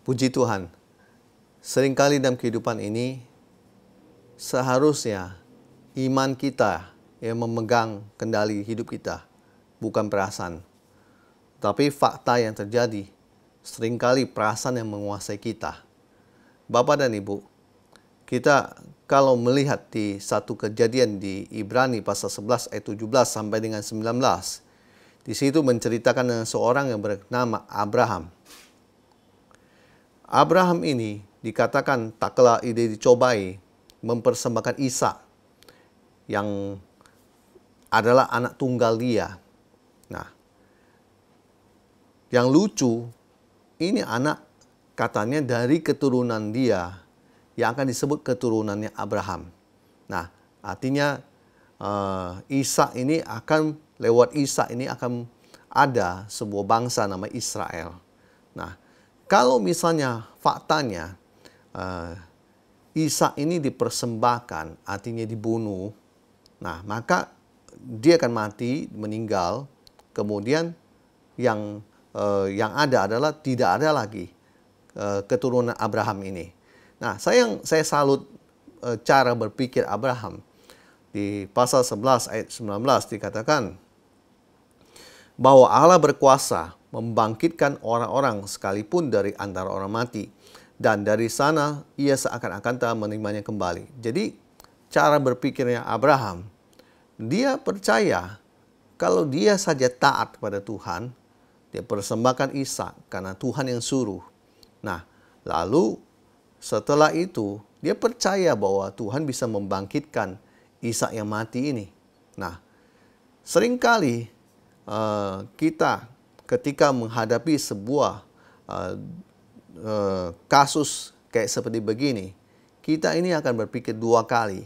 Puji Tuhan, seringkali dalam kehidupan ini seharusnya iman kita yang memegang kendali hidup kita, bukan perasaan. Tapi fakta yang terjadi, seringkali perasaan yang menguasai kita. Bapak dan Ibu, kita kalau melihat di satu kejadian di Ibrani pasal 11 ayat 17 sampai dengan 19, di situ menceritakan tentang seorang yang bernama Abraham. Abraham ini dikatakan tak kala ide dicobai mempersembahkan Ishak yang adalah anak tunggal dia. Nah, yang lucu, ini anak katanya dari keturunan dia yang akan disebut keturunannya Abraham. Nah, artinya Ishak ini akan, lewat Ishak ini akan ada sebuah bangsa nama Israel. Nah, kalau misalnya faktanya Ishak ini dipersembahkan, artinya dibunuh, nah maka dia akan mati, meninggal, kemudian yang ada adalah tidak ada lagi keturunan Abraham ini. Nah, saya salut cara berpikir Abraham. Di pasal 11 ayat 19 dikatakan bahwa Allah berkuasa membangkitkan orang-orang sekalipun dari antara orang mati. Dan dari sana ia seakan-akan telah menerimanya kembali. Jadi cara berpikirnya Abraham, dia percaya kalau dia saja taat kepada Tuhan, dia persembahkan Ishak karena Tuhan yang suruh. Nah, lalu setelah itu, dia percaya bahwa Tuhan bisa membangkitkan Ishak yang mati ini. Nah, seringkali kita ketika menghadapi sebuah kasus kayak seperti begini, kita ini akan berpikir dua kali.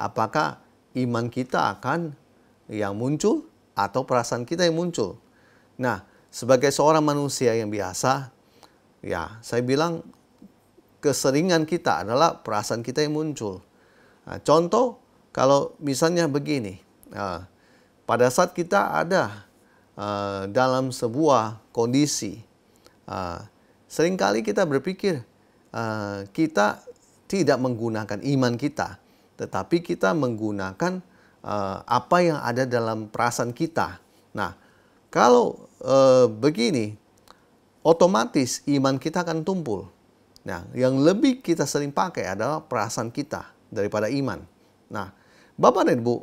Apakah iman kita akan yang muncul atau perasaan kita yang muncul? Nah, sebagai seorang manusia yang biasa, ya saya bilang, keseringan kita adalah perasaan kita yang muncul. Nah, contoh, kalau misalnya begini, pada saat kita ada dalam sebuah kondisi, seringkali kita berpikir kita tidak menggunakan iman kita, tetapi kita menggunakan apa yang ada dalam perasaan kita. Nah, kalau begini, otomatis iman kita akan tumpul. Nah, yang lebih kita sering pakai adalah perasaan kita daripada iman. Nah, Bapak dan Ibu,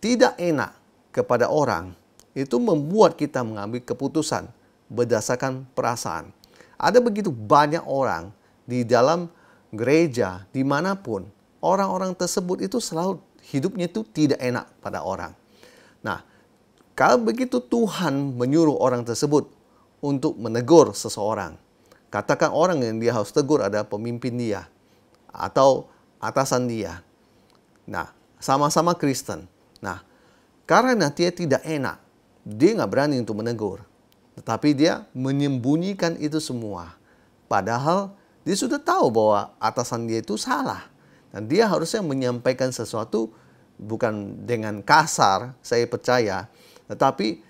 tidak enak kepada orang itu membuat kita mengambil keputusan berdasarkan perasaan. Ada begitu banyak orang di dalam gereja, dimanapun, orang-orang tersebut itu selalu hidupnya itu tidak enak pada orang. Nah, kalau begitu Tuhan menyuruh orang tersebut untuk menegur seseorang, katakan orang yang dia harus tegur adalah pemimpin dia atau atasan dia. Nah, sama-sama Kristen. Nah, karena dia tidak enak, dia nggak berani untuk menegur. Tetapi dia menyembunyikan itu semua. Padahal dia sudah tahu bahwa atasan dia itu salah. Dan dia harusnya menyampaikan sesuatu bukan dengan kasar, saya percaya. Tetapi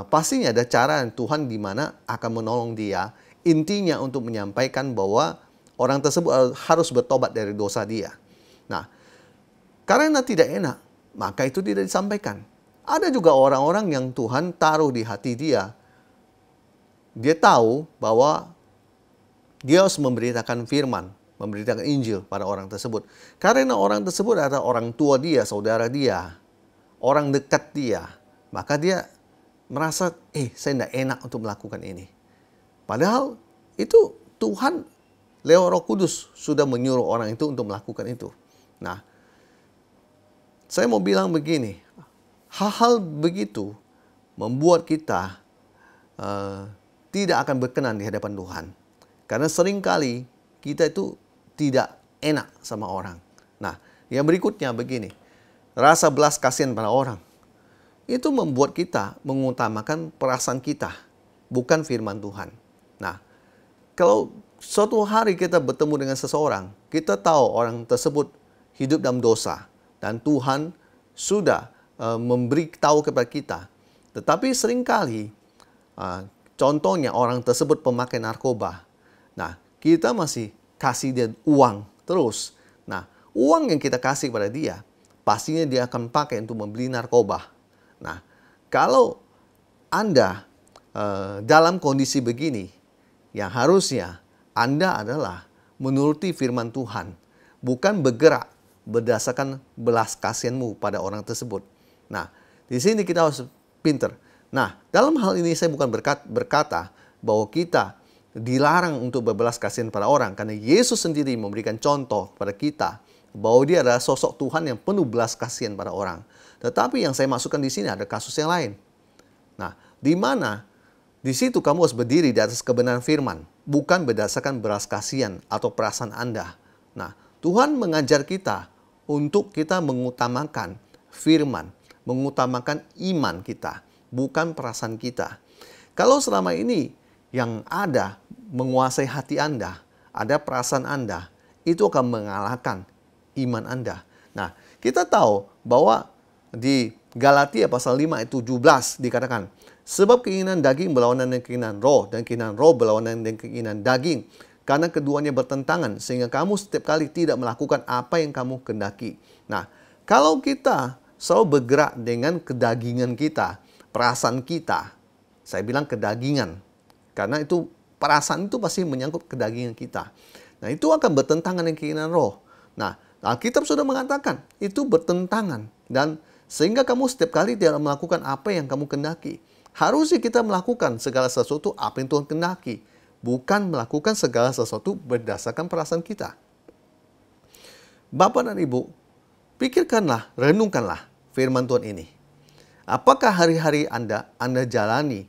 pastinya ada cara Tuhan di mana akan menolong dia. Intinya untuk menyampaikan bahwa orang tersebut harus bertobat dari dosa dia. Nah, karena tidak enak, maka itu tidak disampaikan. Ada juga orang-orang yang Tuhan taruh di hati dia. Dia tahu bahwa dia harus memberitakan firman, memberitakan Injil pada orang tersebut. Karena orang tersebut adalah orang tua dia, saudara dia, orang dekat dia. Maka dia merasa, saya tidak enak untuk melakukan ini. Padahal itu Tuhan lewat Roh Kudus sudah menyuruh orang itu untuk melakukan itu. Nah, saya mau bilang begini, hal-hal begitu membuat kita tidak akan berkenan di hadapan Tuhan. Karena seringkali kita itu tidak enak sama orang. Nah, yang berikutnya begini, rasa belas kasihan pada orang. Itu membuat kita mengutamakan perasaan kita, bukan firman Tuhan. Nah, kalau suatu hari kita bertemu dengan seseorang, kita tahu orang tersebut hidup dalam dosa, dan Tuhan sudah memberi tahu kepada kita. Tetapi seringkali, contohnya orang tersebut pemakai narkoba. Nah, kita masih kasih dia uang terus. Nah, uang yang kita kasih pada dia, pastinya dia akan pakai untuk membeli narkoba. Nah, kalau Anda dalam kondisi begini, yang harusnya Anda adalah menuruti firman Tuhan, bukan bergerak berdasarkan belas kasihanmu pada orang tersebut. Nah, di sini kita harus pinter. Nah, dalam hal ini saya bukan berkata bahwa kita dilarang untuk berbelas kasihan pada orang, karena Yesus sendiri memberikan contoh pada kita bahwa dia adalah sosok Tuhan yang penuh belas kasihan pada orang. Tetapi yang saya masukkan di sini ada kasus yang lain. Nah, di mana di situ kamu harus berdiri di atas kebenaran firman, bukan berdasarkan belas kasihan atau perasaan Anda. Nah, Tuhan mengajar kita untuk kita mengutamakan firman, mengutamakan iman kita, bukan perasaan kita. Kalau selama ini yang ada menguasai hati Anda, ada perasaan Anda, itu akan mengalahkan iman Anda. Nah, kita tahu bahwa di Galatia pasal 5 ayat 17 dikatakan, sebab keinginan daging berlawanan dengan keinginan roh, dan keinginan roh berlawanan dengan keinginan daging. Karena keduanya bertentangan, sehingga kamu setiap kali tidak melakukan apa yang kamu kehendaki. Nah, kalau kita selalu bergerak dengan kedagingan kita, perasaan kita, saya bilang kedagingan, karena itu perasaan itu pasti menyangkut kedagingan kita. Nah, itu akan bertentangan dengan keinginan roh. Nah, Alkitab sudah mengatakan itu bertentangan, dan sehingga kamu setiap kali tidak melakukan apa yang kamu kehendaki. Harusnya kita melakukan segala sesuatu apa yang Tuhan kehendaki, bukan melakukan segala sesuatu berdasarkan perasaan kita. Bapak dan Ibu, pikirkanlah, renungkanlah firman Tuhan ini. Apakah hari-hari Anda jalani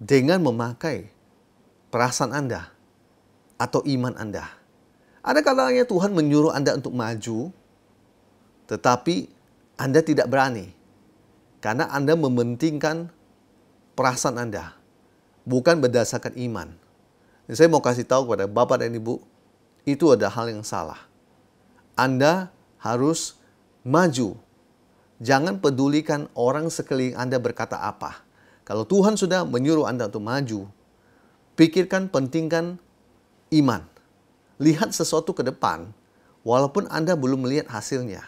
dengan memakai perasaan Anda atau iman Anda? Ada kalanya Tuhan menyuruh Anda untuk maju, tetapi Anda tidak berani karena Anda mementingkan perasaan Anda, bukan berdasarkan iman. Dan saya mau kasih tahu kepada Bapak dan Ibu, itu adalah hal yang salah. Anda harus maju. Jangan pedulikan orang sekeliling Anda berkata apa. Kalau Tuhan sudah menyuruh Anda untuk maju, pikirkan, pentingkan iman. Lihat sesuatu ke depan, walaupun Anda belum melihat hasilnya.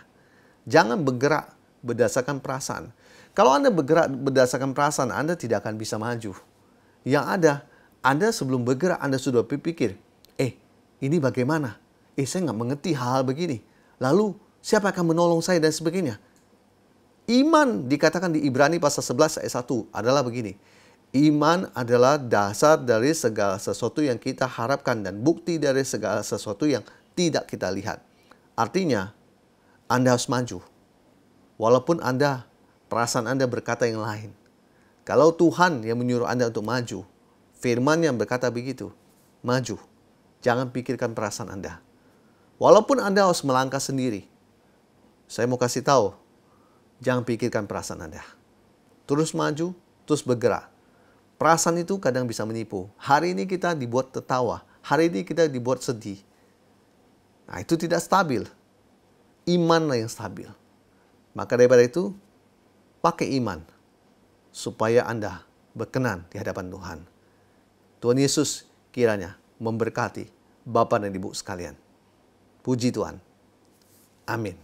Jangan bergerak berdasarkan perasaan. Kalau Anda bergerak berdasarkan perasaan, Anda tidak akan bisa maju. Yang ada, Anda sebelum bergerak, Anda sudah berpikir, ini bagaimana? Saya nggak mengerti hal-hal begini. Lalu, siapa akan menolong saya dan sebagainya? Iman dikatakan di Ibrani pasal 11 ayat 1 adalah begini. Iman adalah dasar dari segala sesuatu yang kita harapkan dan bukti dari segala sesuatu yang tidak kita lihat. Artinya, Anda harus maju. Walaupun perasaan Anda berkata yang lain. Kalau Tuhan yang menyuruh Anda untuk maju, firman yang berkata begitu, maju. Jangan pikirkan perasaan Anda. Walaupun Anda harus melangkah sendiri, saya mau kasih tahu, jangan pikirkan perasaan Anda. Terus maju, terus bergerak. Perasaan itu kadang bisa menipu. Hari ini kita dibuat tertawa, hari ini kita dibuat sedih. Nah, itu tidak stabil. Imanlah yang stabil. Maka daripada itu, pakai iman supaya Anda berkenan di hadapan Tuhan. Tuhan Yesus kiranya memberkati Bapak dan Ibu sekalian. Puji Tuhan. Amin.